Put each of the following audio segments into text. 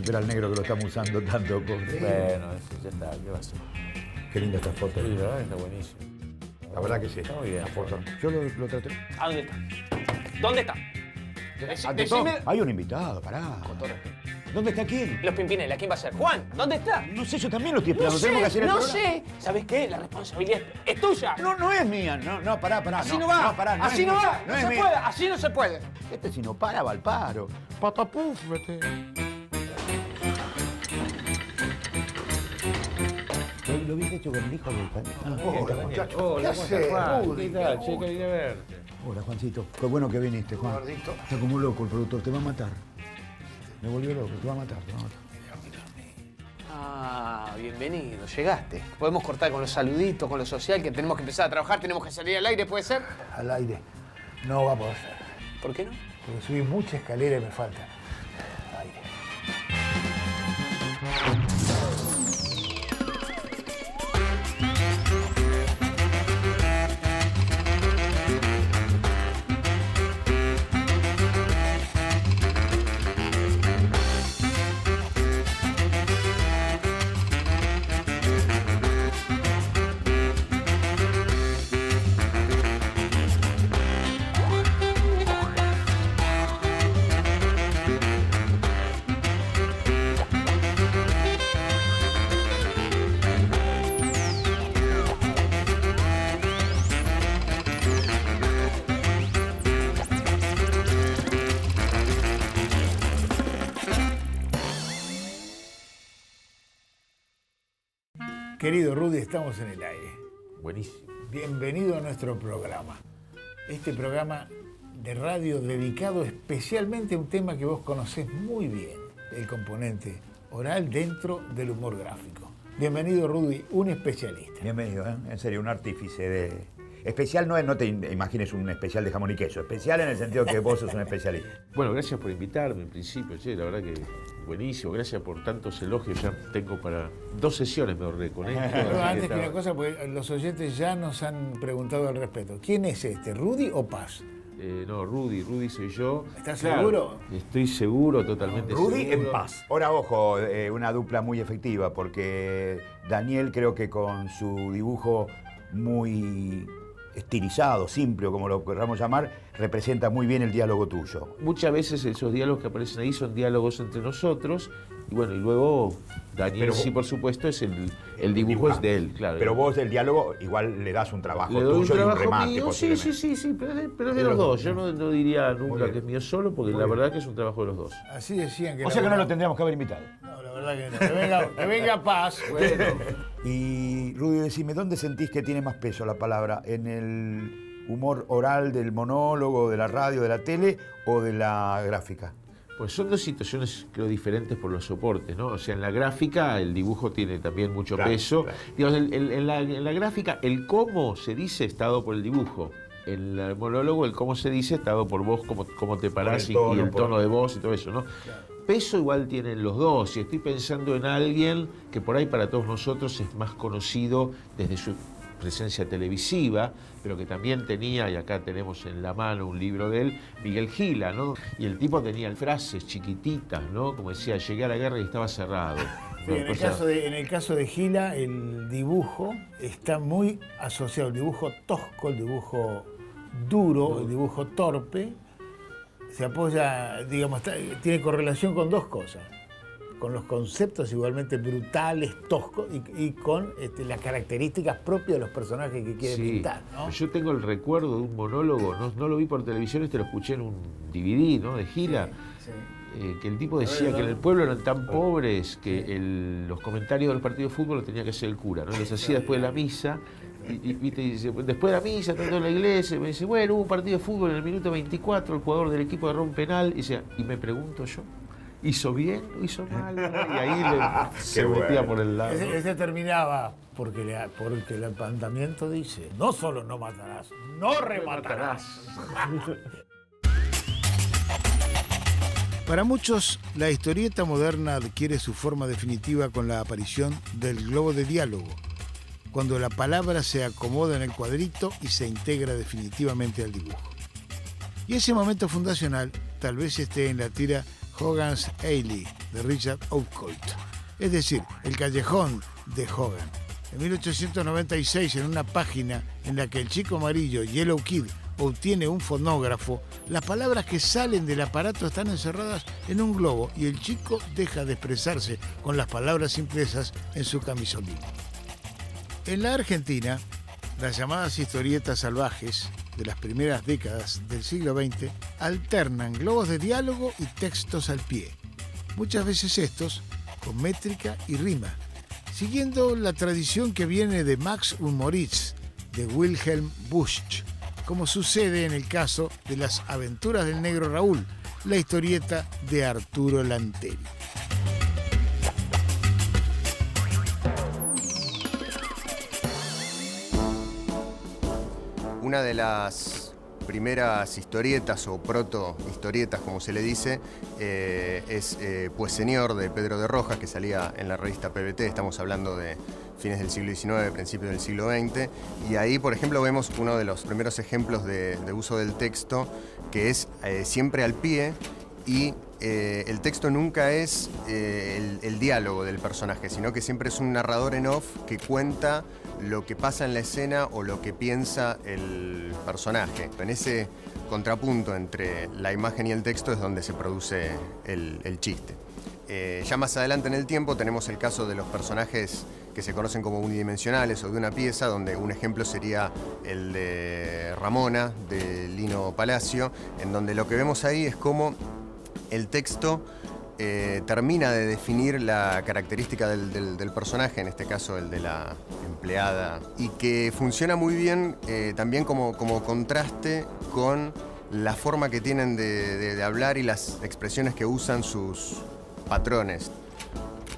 ver al negro que lo estamos usando tanto. Pobre. Bueno, ya está, ¿qué va a hacer? Qué linda esta foto. Sí, la verdad está buenísimo. La verdad que sí. Está muy bien. La foto. Yo lo traté. ¿A dónde está? ¿Dónde está? Ante todo, Decime... hay un invitado, pará. ¿Dónde está quién? Los Pimpinela, ¿quién va a ser? Juan, ¿dónde está? No sé, yo también lo estoy No esperando. Tenemos que sé, hacer el no programa. sé. ¿Sabes qué? La responsabilidad es tuya. No es mía. No, pará. Así no va. Pará, Así es no mía. va. No es se mía. puede. Así no se puede. Si no para, va al paro. Patapuf, vete. ¿Lo viste hecho con el hijo del padre? Hola, muchacho. Hola, ¿qué haces? ¿Qué tal? Che, que vine a verte. Hola, Juancito. Qué bueno que viniste, Juan. Gordito. Está como loco el productor, te va a matar. Me volvió loco, te va a matar. Ah, bienvenido, llegaste. Podemos cortar con los saluditos, con lo social, que tenemos que empezar a trabajar, tenemos que salir al aire, ¿puede ser? Al aire. No va a poder ser. ¿Por qué no? Porque subí mucha escalera y me falta aire. Querido Rudy, estamos en el aire. Buenísimo. Bienvenido a nuestro programa. Este programa de radio dedicado especialmente a un tema que vos conocés muy bien, el componente oral dentro del humor gráfico. Bienvenido, Rudy, un especialista. Bienvenido, ¿eh? En serio, un artífice de... Especial no es, no te imagines un especial de jamón y queso. Especial en el sentido que vos sos un especialista. Bueno, gracias por invitarme en principio, che, la verdad que buenísimo. Gracias por tantos elogios. Ya tengo para 2 sesiones, me ahorré con esto. Pero así antes que está. una cosa, porque los oyentes ya nos han preguntado al respecto. ¿Quién es este, Rudy o Paz? No, Rudy soy yo. ¿Estás Claro, seguro? Estoy seguro, totalmente Rudy seguro. en paz. Ahora, ojo, una dupla muy efectiva, porque Daniel creo que con su dibujo muy estilizado, simple, o como lo queramos llamar, representa muy bien el diálogo tuyo. Muchas veces esos diálogos que aparecen ahí son diálogos entre nosotros. Y bueno, y luego Daniel Pero sí, vos- por supuesto, es el dibujo es de él, claro. Pero vos del diálogo igual le das un trabajo Le doy un tuyo y un trabajo remate, mío, sí, posiblemente. pero es de los dos. Yo no diría nunca bien. que es mío solo, porque la verdad que es un trabajo de los dos. Así decían que... O sea que no lo tendríamos que haber invitado. No, la verdad que no. Que venga Paz. Bueno. Y Rudy, decime, ¿dónde sentís que tiene más peso la palabra? ¿En el humor oral del monólogo, de la radio, de la tele o de la gráfica? Pues son dos situaciones, creo, diferentes por los soportes, ¿no? O sea, en la gráfica el dibujo tiene también mucho Claro, peso. claro. Digamos, en la gráfica el cómo se dice está dado por el dibujo. En el monólogo el cómo se dice está dado por vos, cómo te parás Por el tono, y el por- tono de voz y todo eso, ¿no? Peso igual tienen los dos, y estoy pensando en alguien que por ahí para todos nosotros es más conocido desde su presencia televisiva, pero que también tenía, y acá tenemos en la mano un libro de él, Miguel Gila, ¿no? Y el tipo tenía frases chiquititas, ¿no? Como decía, llegué a la guerra y estaba cerrado. Sí, en el caso de Gila, el dibujo está muy asociado, el dibujo tosco, el dibujo duro, el dibujo torpe, se apoya, digamos, tiene correlación con 2 cosas. Con los conceptos igualmente brutales, toscos, y con las características propias de los personajes que quiere pintar, ¿no? Yo tengo el recuerdo de un monólogo, no lo vi por televisión, lo escuché en un DVD, ¿no? De Gila. Sí. Que el tipo decía que en el pueblo eran tan pobres que los comentarios del partido de fútbol los tenía que hacer el cura, ¿no? Y los hacía después de la misa. ¿Viste? Y dice, después de la misa, tanto en la iglesia, me dice, bueno, hubo un partido de fútbol en el minuto 24, el jugador del equipo agarró un penal, y me pregunto yo, ¿hizo bien o hizo mal? Y ahí se metía por el lado. Ese terminaba porque el mandamiento dice, no solo no matarás, no rematarás. Para muchos, la historieta moderna adquiere su forma definitiva con la aparición del globo de diálogo, cuando la palabra se acomoda en el cuadrito y se integra definitivamente al dibujo. Y ese momento fundacional tal vez esté en la tira Hogan's Alley, de Richard Outcault, es decir, el callejón de Hogan. En 1896, en una página en la que el chico amarillo, Yellow Kid, obtiene un fonógrafo, las palabras que salen del aparato están encerradas en un globo y el chico deja de expresarse con las palabras impresas en su camisolín. En la Argentina, las llamadas historietas salvajes de las primeras décadas del siglo XX alternan globos de diálogo y textos al pie, muchas veces estos con métrica y rima, siguiendo la tradición que viene de Max und Moritz, de Wilhelm Busch, como sucede en el caso de Las aventuras del negro Raúl, la historieta de Arturo Lanteri. Una de las primeras historietas o proto-historietas, como se le dice, es Pues Señor, de Pedro de Rojas, que salía en la revista PBT. Estamos hablando de fines del siglo XIX, principios del siglo XX. Y ahí, por ejemplo, vemos uno de los primeros ejemplos de uso del texto, que es siempre al pie, y el texto nunca es el diálogo del personaje, sino que siempre es un narrador en off que cuenta lo que pasa en la escena o lo que piensa el personaje. En ese contrapunto entre la imagen y el texto es donde se produce el chiste. Ya más adelante en el tiempo tenemos el caso de los personajes que se conocen como unidimensionales o de una pieza, donde un ejemplo sería el de Ramona, de Lino Palacio, en donde lo que vemos ahí es cómo el texto termina de definir la característica del personaje, en este caso el de la empleada, y que funciona muy bien también como contraste con la forma que tienen de hablar y las expresiones que usan sus patrones.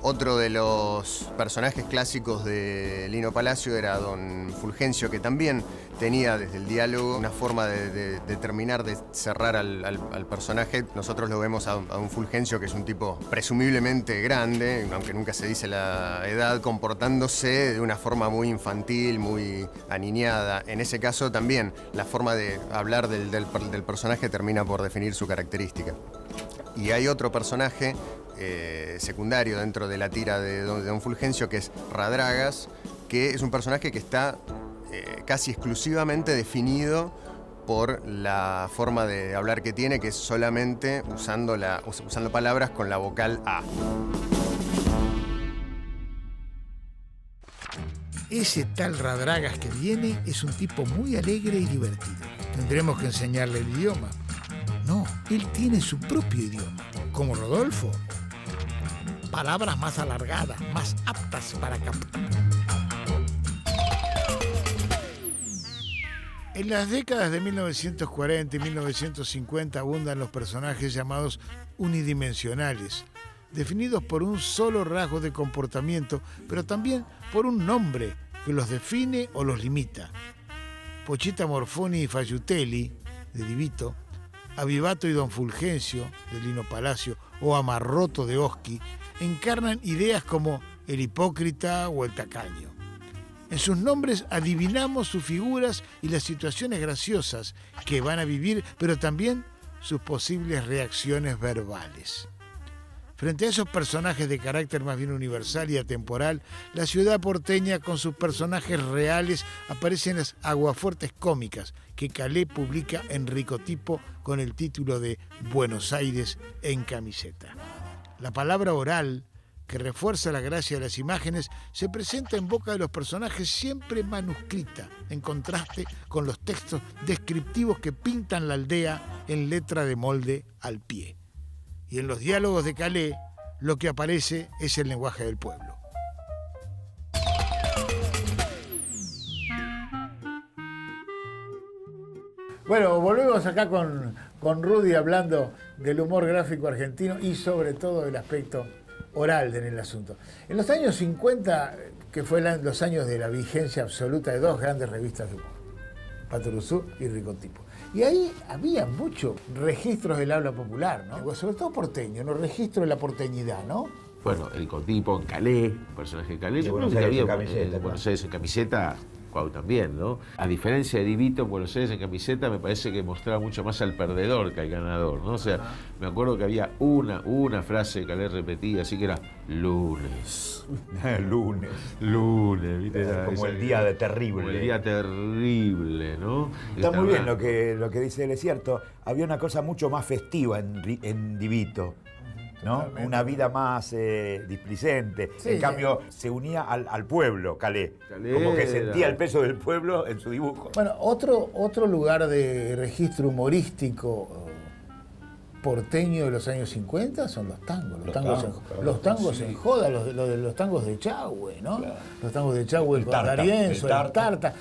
Otro de los personajes clásicos de Lino Palacio era don Fulgencio, que también tenía desde el diálogo una forma de terminar de cerrar al personaje. Nosotros lo vemos a un Fulgencio, que es un tipo presumiblemente grande, aunque nunca se dice la edad, comportándose de una forma muy infantil, muy aniñada. En ese caso también la forma de hablar del personaje termina por definir su característica. Y hay otro personaje secundario dentro de la tira de don Fulgencio, que es Radragas, que es un personaje que está casi exclusivamente definido por la forma de hablar que tiene, que es solamente usando palabras con la vocal A. Ese tal Radragas que viene es un tipo muy alegre y divertido. ¿Tendremos que enseñarle el idioma? No, él tiene su propio idioma, como Rodolfo. Palabras más alargadas, más aptas para captar. En las décadas de 1940 y 1950 abundan los personajes llamados unidimensionales, definidos por un solo rasgo de comportamiento, pero también por un nombre que los define o los limita. Pochita Morfoni y Fayutelli, de Divito, Avivato y Don Fulgencio, de Lino Palacio, o Amarroto de Oski, encarnan ideas como el hipócrita o el tacaño. En sus nombres adivinamos sus figuras y las situaciones graciosas que van a vivir, pero también sus posibles reacciones verbales. Frente a esos personajes de carácter más bien universal y atemporal, la ciudad porteña con sus personajes reales aparece en las aguafuertes cómicas que Calé publica en Ricotipo con el título de Buenos Aires en camiseta. La palabra oral, que refuerza la gracia de las imágenes, se presenta en boca de los personajes siempre manuscrita, en contraste con los textos descriptivos que pintan la aldea en letra de molde al pie. Y en los diálogos de Calé, lo que aparece es el lenguaje del pueblo. Bueno, volvemos acá con Rudy hablando del humor gráfico argentino y sobre todo del aspecto oral en el asunto. En los años 50, que fueron los años de la vigencia absoluta de dos grandes revistas de humor, Patoruzú y Ricotipo. Y ahí había muchos registros del habla popular, ¿no? Sobre todo porteño, los registros de la porteñidad, ¿no? Bueno, el Ricotipo en Calé, personaje de Calé. Yo creo que había Buenos Aires en camiseta. Cuau también, ¿no? A diferencia de Divito en Buenos Aires en camiseta, me parece que mostraba mucho más al perdedor que al ganador, ¿no? O sea, me acuerdo que había una frase que Calé repetía, así que era lunes. Lunes. Lunes, ¿viste? Era Como esa- el día de terrible. Como el día terrible, ¿no? Está muy bien Estaba- lo que dice él, es cierto. Había una cosa mucho más festiva en Divito, ¿no? Totalmente. Una vida más displicente. Sí, en sí. cambio, se unía al pueblo, Calé. Calé Como que era- sentía el peso del pueblo en su dibujo. Bueno, otro lugar de registro humorístico porteño de los años 50 son los tangos. Los tangos en joda, los tangos de Chahue, ¿no? Los tangos de Chahue con Tarta, D'Arienzo, el el Tarta.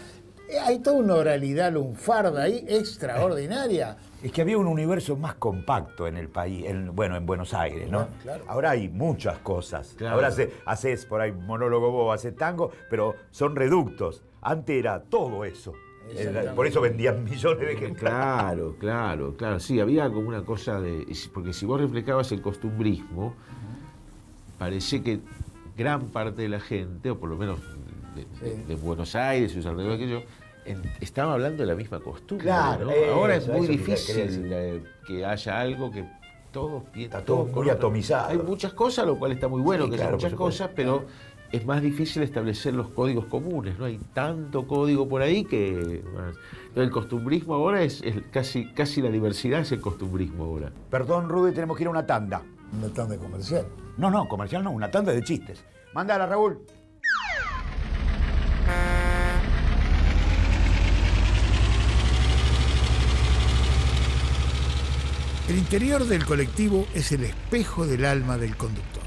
Hay toda una oralidad lunfarda ahí extraordinaria. Es que había un universo más compacto en el país, en Buenos Aires, ¿no? Claro. Ahora hay muchas cosas. Claro. Ahora haces por ahí monólogo vos, haces tango, pero son reductos. Antes era todo eso. Por eso vendían millones de ejemplares. Claro. Sí, había como una cosa de... Porque si vos reflejabas el costumbrismo, parece que gran parte de la gente, o por lo menos de Buenos Aires y sus alrededores, que yo, estaba hablando de la misma costumbre. Claro, ¿no? eso, Ahora es muy eso quería difícil decir. que haya algo que todos piensan. Está todo muy conozcan. atomizado. Hay muchas cosas, lo cual está muy bueno, Sí, que claro, haya muchas por supuesto. cosas, pero es más difícil establecer los códigos comunes, ¿no? Hay tanto código por ahí que... El costumbrismo ahora es casi la diversidad es el costumbrismo ahora. Perdón, Rudy, tenemos que ir a una tanda. Una tanda comercial. No, comercial no, una tanda de chistes. Mándala, Raúl. El interior del colectivo es el espejo del alma del conductor.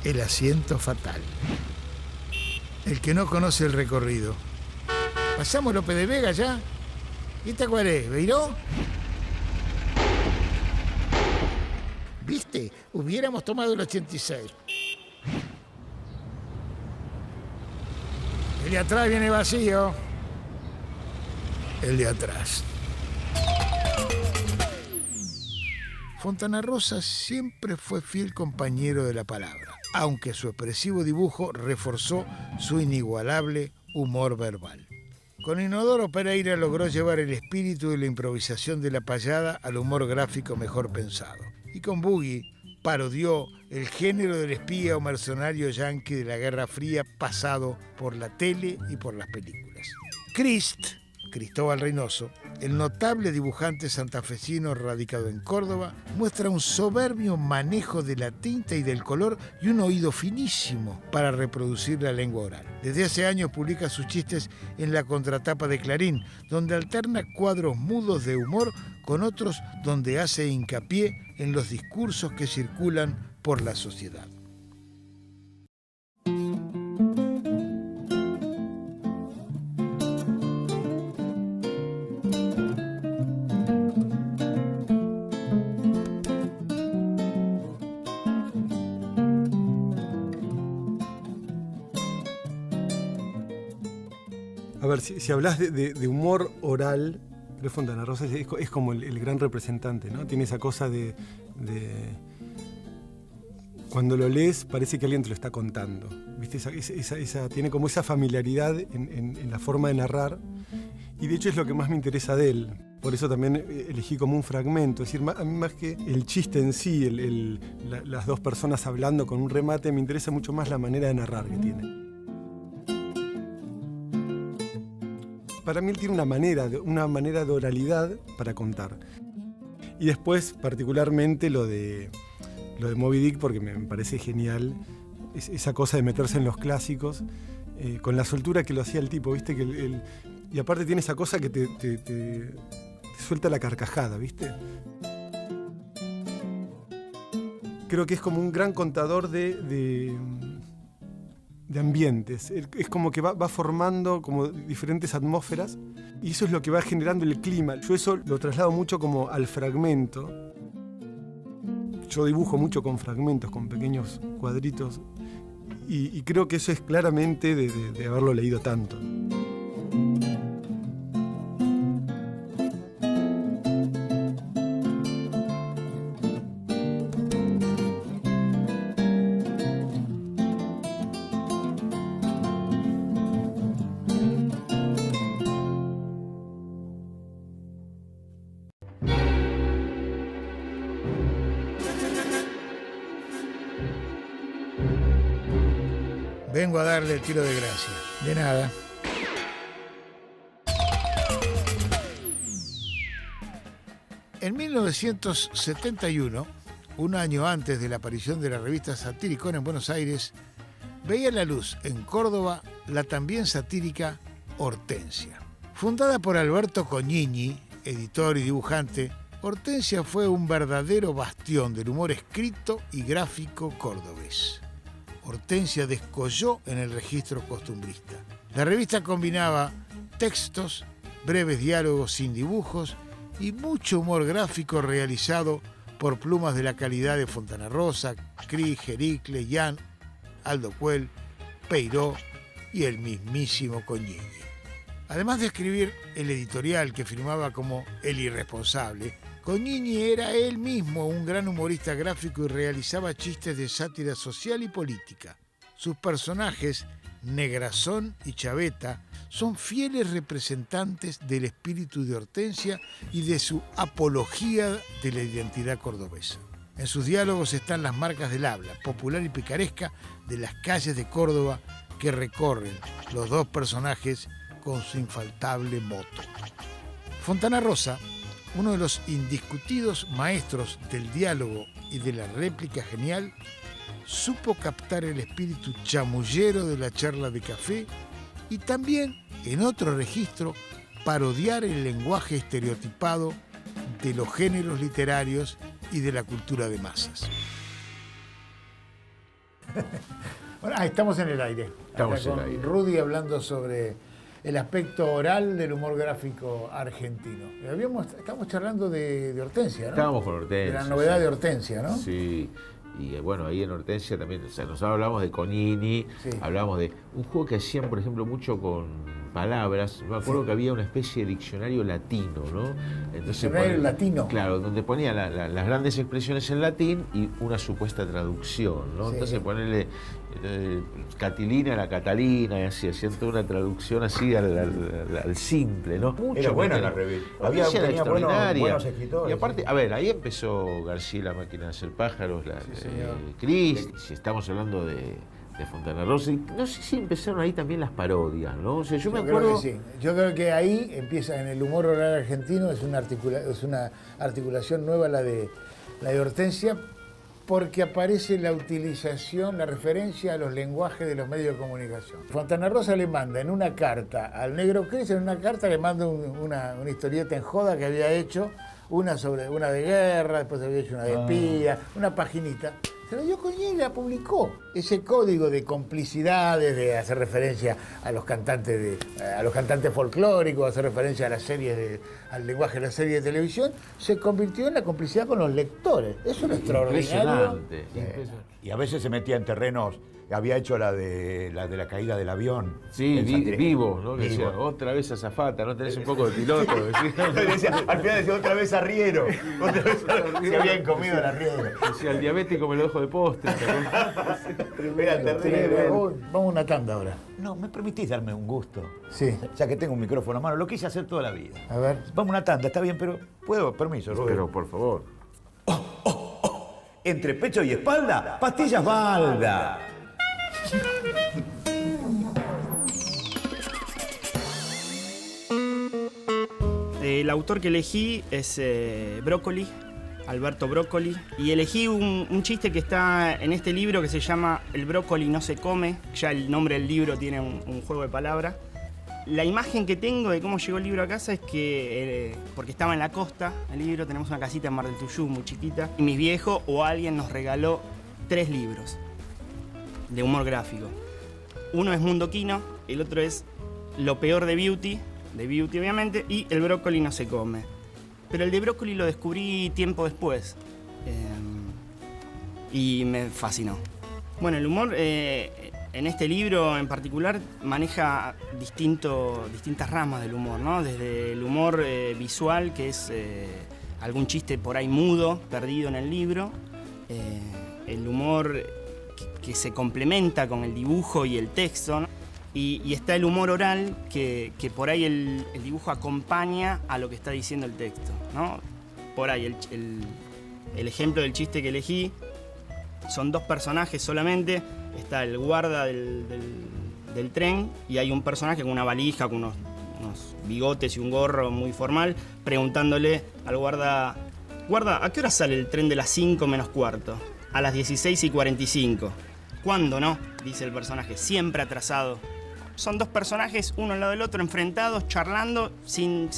El asiento fatal. El que no conoce el recorrido. ¿Pasamos López de Vega ya? ¿Y esta cuál es? ¿Beiró? ¿Viste? Hubiéramos tomado el 86. El de atrás viene vacío. El de atrás. Fontana Rosa siempre fue fiel compañero de la palabra, aunque su expresivo dibujo reforzó su inigualable humor verbal. Con Inodoro Pereira logró llevar el espíritu de la improvisación de la payada al humor gráfico mejor pensado. Y con Boogie parodió el género del espía o mercenario yanqui de la Guerra Fría pasado por la tele y por las películas. Cristóbal Reynoso, el notable dibujante santafesino radicado en Córdoba, muestra un soberbio manejo de la tinta y del color y un oído finísimo para reproducir la lengua oral. Desde hace años publica sus chistes en la contratapa de Clarín, donde alterna cuadros mudos de humor con otros donde hace hincapié en los discursos que circulan por la sociedad. A ver, si hablas de humor oral, creo que Fontana Rosa es como el gran representante, ¿no? Tiene esa cosa de cuando lo lees parece que alguien te lo está contando, ¿viste? Tiene como esa familiaridad en la forma de narrar, y de hecho es lo que más me interesa de él. Por eso también elegí como un fragmento, es decir, a mí más que el chiste en sí, las dos personas hablando con un remate, me interesa mucho más la manera de narrar que tiene. Para mí él tiene una manera de oralidad para contar. Y después, particularmente, lo de Moby Dick, porque me parece genial, esa cosa de meterse en los clásicos, con la soltura que lo hacía el tipo, ¿viste? Y aparte tiene esa cosa que te suelta la carcajada, ¿viste? Creo que es como un gran contador de ambientes. Es como que va formando como diferentes atmósferas y eso es lo que va generando el clima. Yo eso lo traslado mucho como al fragmento. Yo dibujo mucho con fragmentos, con pequeños cuadritos y creo que eso es claramente de haberlo leído tanto. Vengo a darle el tiro de gracia. De nada. En 1971, un año antes de la aparición de la revista Satiricón en Buenos Aires, veía la luz en Córdoba la también satírica Hortensia. Fundada por Alberto Cognini, editor y dibujante, Hortensia fue un verdadero bastión del humor escrito y gráfico cordobés. Hortensia descolló en el registro costumbrista. La revista combinaba textos, breves diálogos sin dibujos y mucho humor gráfico realizado por plumas de la calidad de Fontana Rosa, Cris, Jericle, Yan, Aldo Cuel, Peiró y el mismísimo Cognini. Además de escribir el editorial que firmaba como El Irresponsable, Cognini era él mismo un gran humorista gráfico y realizaba chistes de sátira social y política. Sus personajes, Negrazón y Chaveta, son fieles representantes del espíritu de Hortensia y de su apología de la identidad cordobesa. En sus diálogos están las marcas del habla, popular y picaresca, de las calles de Córdoba que recorren los dos personajes con su infaltable moto. Fontana Rosa, uno de los indiscutidos maestros del diálogo y de la réplica genial, supo captar el espíritu chamullero de la charla de café y también, en otro registro, parodiar el lenguaje estereotipado de los géneros literarios y de la cultura de masas. Bueno, estamos en el aire. Estamos en el con aire. Rudy hablando sobre el aspecto oral del humor gráfico argentino. Estamos charlando de Hortensia, ¿no? Estábamos con Hortensia. De la novedad sí. de Hortensia, ¿no? Sí. Y bueno, ahí en Hortensia también, o sea, nosotros hablamos de Cognini, Sí. hablamos de un juego que hacían, por ejemplo, mucho con palabras. Me acuerdo que había una especie de diccionario latino, ¿no? Diccionario latino. Claro, donde ponía las grandes expresiones en latín y una supuesta traducción, ¿no? Sí. Entonces ponerle Catilina a la Catalina y así, hacían toda una traducción así al simple, ¿no? Era buena porque la revista. Hortensia era Tenía extraordinaria. buenos escritores. Y aparte, a ver, ahí empezó García la máquina de hacer pájaros, señor. Cris, si estamos hablando de Fontana Rosa, y no sé si empezaron ahí también las parodias, ¿no? O sea, yo me Creo acuerdo. que sí. Yo creo que ahí empieza en el humor oral argentino, es una articulación nueva la de Hortensia, porque aparece la utilización, la referencia a los lenguajes de los medios de comunicación. Fontana Rosa le manda en una carta al Negro Cris, en una carta le manda una historieta en joda que había hecho, una de guerra, después había hecho una de espía, una paginita. Se la dio Cognini y la publicó. Ese código de complicidades, de hacer referencia a los cantantes folclóricos, hacer referencia a las series al lenguaje de la serie de televisión, se convirtió en la complicidad con los lectores. Eso es extraordinario. Impresionante. Y a veces se metía en terrenos. Había hecho la de la caída del avión. Sí, vivo, ¿no? Que Vivo. decía, otra vez azafata, ¿no? Tenés un poco de piloto. Al final decía otra vez arriero. Otra vez se habían comido el arriero. Decía, el diabético me lo dejo de postre. Era terrible. Vamos a una tanda ahora. No, ¿me permitís darme un gusto? Sí. Ya que tengo un micrófono a mano, lo quise hacer toda la vida. A ver. Vamos a una tanda, está bien, pero ¿puedo? Permiso, Rubén. Pero por favor. Entre pecho y espalda, pastillas Balda. El autor que elegí es Brócoli, Alberto Brócoli, y elegí un chiste que está en este libro que se llama El brócoli no se come. Ya el nombre del libro tiene un juego de palabras. La imagen que tengo de cómo llegó el libro a casa es que, porque estaba en la costa, el libro, tenemos una casita en Mar del Tuyú muy chiquita, y mis viejos o alguien nos regaló 3 libros de humor gráfico. Uno es Mundo Quino, el otro es Lo peor de Beauty obviamente, y El brócoli no se come. Pero el de Brócoli lo descubrí tiempo después y me fascinó. Bueno, el humor en este libro en particular maneja distintas ramas del humor, ¿no? Desde el humor visual, que es algún chiste por ahí mudo, perdido en el libro, el humor que se complementa con el dibujo y el texto, ¿no? Y está el humor oral, que por ahí el dibujo acompaña a lo que está diciendo el texto, ¿no? Por ahí el ejemplo del chiste que elegí son 2 personajes solamente, está el guarda del tren y hay un personaje con una valija, con unos bigotes y un gorro muy formal, preguntándole al guarda, ¿a qué hora sale el tren de las 5 menos cuarto? A las 16:45. ¿Cuándo no? Dice el personaje, siempre atrasado. Son dos personajes, uno al lado del otro, enfrentados, charlando, sin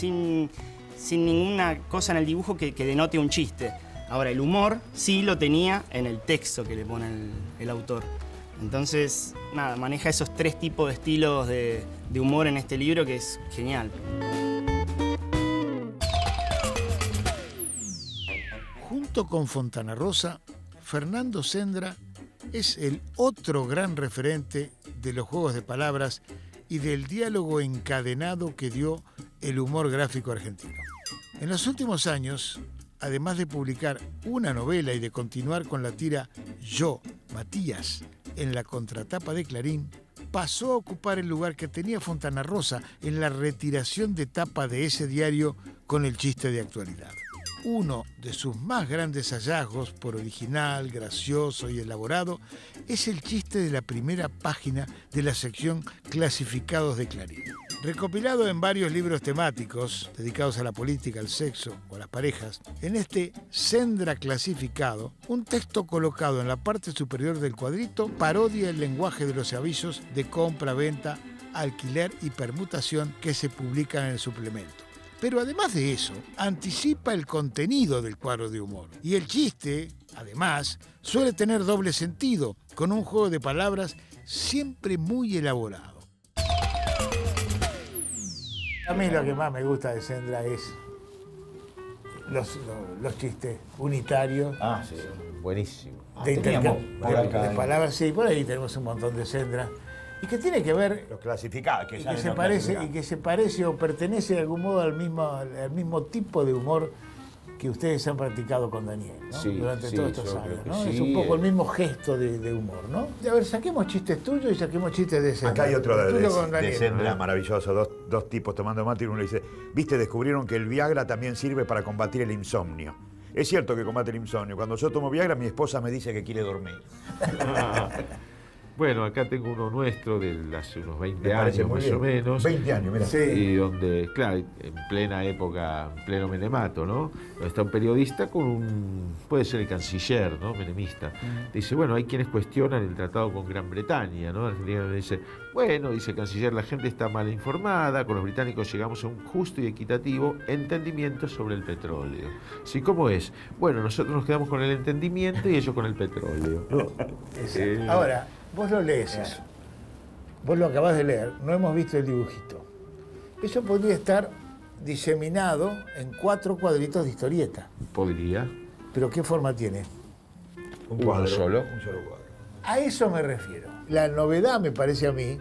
ninguna cosa en el dibujo que denote un chiste. Ahora, el humor sí lo tenía en el texto que le pone el autor. Entonces, nada, maneja esos 3 tipos de estilos de humor en este libro que es genial. Junto con Fontana Rosa, Fernando Sendra es el otro gran referente de los juegos de palabras y del diálogo encadenado que dio el humor gráfico argentino. En los últimos años, además de publicar una novela y de continuar con la tira Yo, Matías, en la contratapa de Clarín, pasó a ocupar el lugar que tenía Fontana Rosa en la retiración de tapa de ese diario con el chiste de actualidad. Uno de sus más grandes hallazgos, por original, gracioso y elaborado, es el chiste de la primera página de la sección Clasificados de Clarín. Recopilado en varios libros temáticos dedicados a la política, al sexo o a las parejas, en este Sendra Clasificado, un texto colocado en la parte superior del cuadrito parodia el lenguaje de los avisos de compra, venta, alquiler y permutación que se publican en el suplemento. Pero además de eso, anticipa el contenido del cuadro de humor. Y el chiste, además, suele tener doble sentido, con un juego de palabras siempre muy elaborado. A mí lo que más me gusta de Sendra es los chistes unitarios. Ah, sí, buenísimo. De teníamos intercambio por acá, de palabras, sí, por ahí tenemos un montón de Sendra. Y que tiene que ver Los clasificados, y que se parece o pertenece de algún modo al mismo tipo de humor que ustedes han practicado con Daniel, ¿no? Sí, durante sí, todos estos yo años, creo que ¿no? sí. Es un poco el mismo gesto de humor, ¿no? A ver, saquemos chistes tuyos y saquemos chistes de Sendra. Acá hay otro El tuyo con de Daniel. Sendra maravilloso, dos tipos tomando mate y uno dice, viste, descubrieron que el Viagra también sirve para combatir el insomnio. Es cierto que combate el insomnio. Cuando yo tomo Viagra, mi esposa me dice que quiere dormir. Bueno, acá tengo uno nuestro de hace unos 20 Me parece años muy más bien. o menos. 20 años, mira. Sí. Y donde, claro, en plena época, en pleno menemato, ¿no? Donde está un periodista con puede ser el canciller, ¿no? Menemista. Dice, bueno, hay quienes cuestionan el tratado con Gran Bretaña, ¿no? Argentina le dice, bueno, dice el canciller, la gente está mal informada, con los británicos llegamos a un justo y equitativo entendimiento sobre el petróleo. ¿Sí? ¿Cómo es? Bueno, nosotros nos quedamos con el entendimiento y ellos con el petróleo, ¿no? Exacto. Ahora, vos lo lees eso. Vos lo acabás de leer, no hemos visto el dibujito. Eso podría estar diseminado en 4 cuadritos de historieta. Podría. ¿Pero qué forma tiene? Un Uno cuadro. solo. Un solo cuadro. A eso me refiero. La novedad, me parece a mí,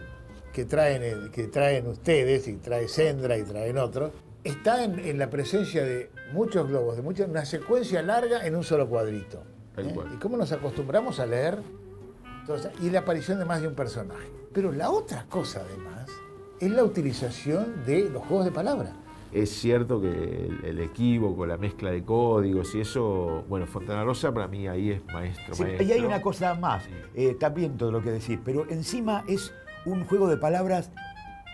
que traen ustedes, y trae Sendra y traen otros, está en la presencia de muchos globos, de una secuencia larga en un solo cuadrito. Tal cual. Y cómo nos acostumbramos a leer, y la aparición de más de un personaje. Pero la otra cosa, además, es la utilización de los juegos de palabras. Es cierto que el equívoco, la mezcla de códigos y eso, bueno, Fontana Rosa para mí ahí es maestro. Sí, y hay una cosa más, también todo lo que decís, pero encima es un juego de palabras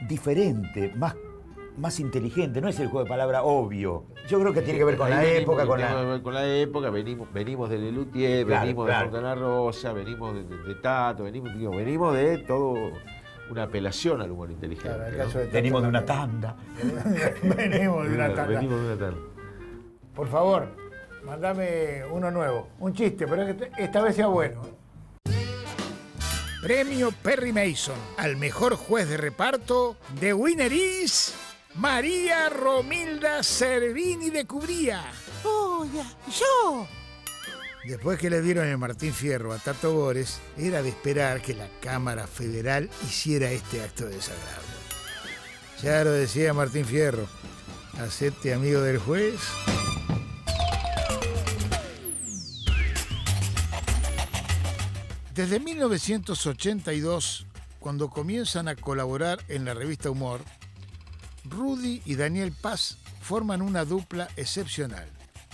diferente, más inteligente, no es el juego de palabras obvio. Yo creo que tiene que ver con la época, con la época, venimos de Lelutier, Claro, venimos claro. de Fontana Rosa, venimos de Tato, venimos de todo una apelación al humor inteligente. Claro, en el ¿no? caso de Venimos de una Tato tanda. Venimos de una tanda. Venimos de una tanda. Por favor, mandame uno nuevo. Un chiste, pero que esta vez sea bueno. Premio Perry Mason al mejor juez de reparto. The winner is María Romilda Cervini de Cubría. ¡Oh, ya! ¡Yo! Después que le dieron el Martín Fierro a Tato Bores, era de esperar que la Cámara Federal hiciera este acto desagradable. Ya lo decía Martín Fierro, hacete amigo del juez. Desde 1982, cuando comienzan a colaborar en la revista Humor, Rudy y Daniel Paz forman una dupla excepcional.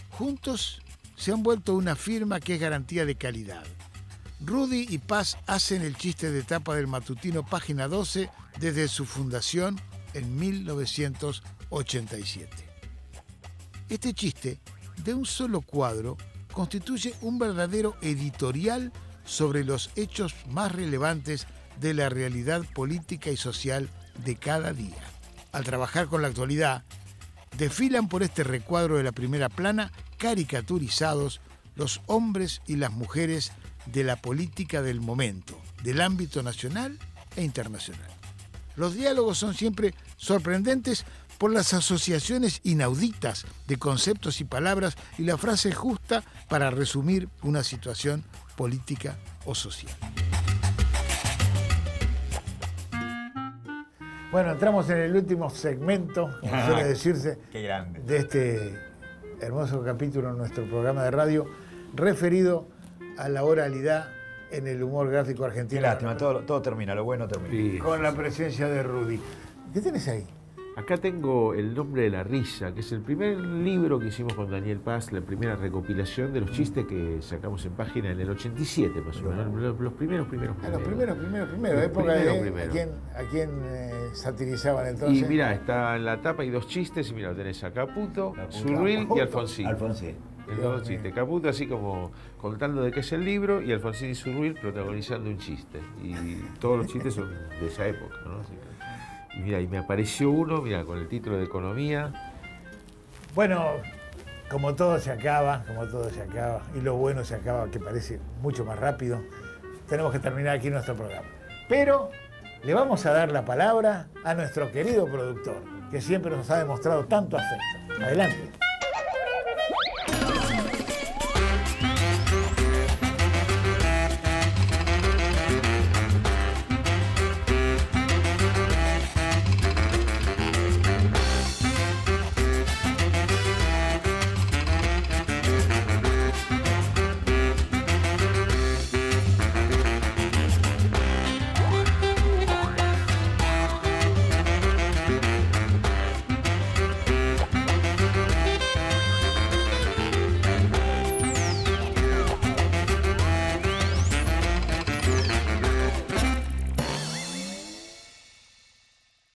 Juntos se han vuelto una firma que es garantía de calidad. Rudy y Paz hacen el chiste de tapa del matutino Página 12 desde su fundación en 1987. Este chiste, de un solo cuadro, constituye un verdadero editorial sobre los hechos más relevantes de la realidad política y social de cada día. Al trabajar con la actualidad, desfilan por este recuadro de la primera plana caricaturizados los hombres y las mujeres de la política del momento, del ámbito nacional e internacional. Los diálogos son siempre sorprendentes por las asociaciones inauditas de conceptos y palabras y la frase justa para resumir una situación política o social. Bueno, entramos en el último segmento, como suele decirse, Qué grande. de este hermoso capítulo en nuestro programa de radio, referido a la oralidad en el humor gráfico Qué argentino. lástima, todo termina, lo bueno termina. Sí. Con la presencia de Rudy. ¿Qué tienes ahí? Acá tengo El nombre de la risa, que es el primer libro que hicimos con Daniel Paz, la primera recopilación de los chistes que sacamos en página en el 87, más o menos, los primeros. A los primeros, Los época de primeros. a quién satirizaban entonces. Y mira, está en la tapa hay dos chistes, y mira, lo tenés a Caputo, Zurril y Alfonsín. Alfonsín. El dos chistes. Caputo así como contando de qué es el libro, y Alfonsín y Zurril protagonizando un chiste. Y todos los chistes son de esa época, ¿no? Así que, y mira, y me apareció uno, mira, con el título de Economía. Bueno, como todo se acaba, y lo bueno se acaba, que parece mucho más rápido, tenemos que terminar aquí nuestro programa. Pero le vamos a dar la palabra a nuestro querido productor, que siempre nos ha demostrado tanto afecto. Adelante.